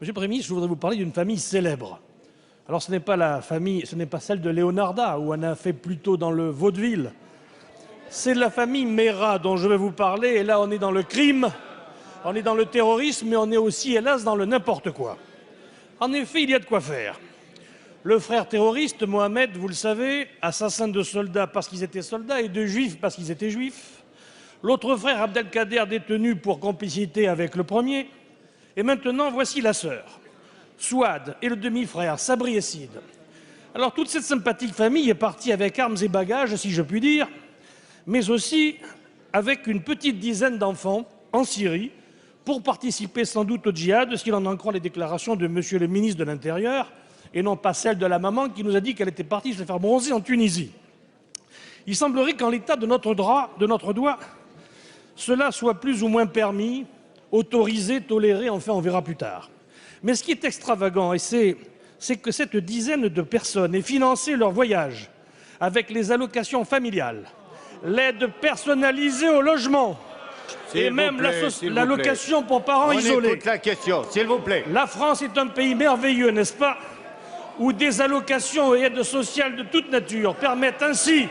Monsieur le Premier ministre, je voudrais vous parler d'une famille célèbre. Alors ce n'est pas celle de Leonarda, où on a fait plutôt dans le vaudeville. C'est la famille Mera dont je vais vous parler, et là on est dans le crime, on est dans le terrorisme, mais on est aussi, hélas, dans le n'importe quoi. En effet, il y a de quoi faire. Le frère terroriste, Mohamed, vous le savez, assassin de soldats parce qu'ils étaient soldats et de juifs parce qu'ils étaient juifs. L'autre frère, Abdelkader, détenu pour complicité avec le premier. Et maintenant, voici la sœur, Souad, et le demi-frère, Sabri Essid. Alors, toute cette sympathique famille est partie avec armes et bagages, si je puis dire, mais aussi avec une petite dizaine d'enfants en Syrie pour participer sans doute au djihad, s'il en croit les déclarations de monsieur le ministre de l'Intérieur, et non pas celle de la maman qui nous a dit qu'elle était partie se faire bronzer en Tunisie. Il semblerait qu'en l'état de notre droit, cela soit plus ou moins permis, autorisé, toléré, enfin on verra plus tard. Mais ce qui est extravagant, c'est que cette dizaine de personnes ait financé leur voyage avec les allocations familiales, l'aide personnalisée au logement et même l'allocation pour parents isolés. On écoute la question, s'il vous plaît. La France est un pays merveilleux, n'est-ce pas, où des allocations et aides sociales de toute nature permettent ainsi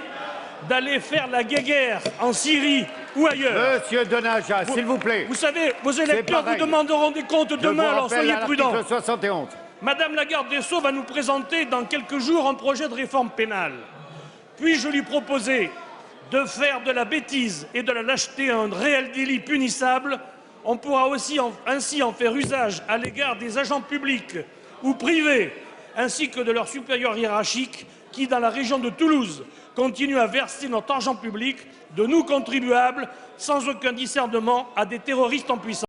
d'aller faire la guéguerre en Syrie ou ailleurs. Monsieur Denaja, s'il vous plaît. Vous savez, vos électeurs vous demanderont des comptes demain, alors soyez prudents. 71. Madame la garde des Sceaux va nous présenter dans quelques jours un projet de réforme pénale. Puis-je lui proposer de faire de la bêtise et de la lâcheté un réel délit punissable? On pourra aussi ainsi en faire usage à l'égard des agents publics ou privés, ainsi que de leurs supérieurs hiérarchiques qui, dans la région de Toulouse, continuent à verser notre argent public de nous contribuables sans aucun discernement à des terroristes en puissance.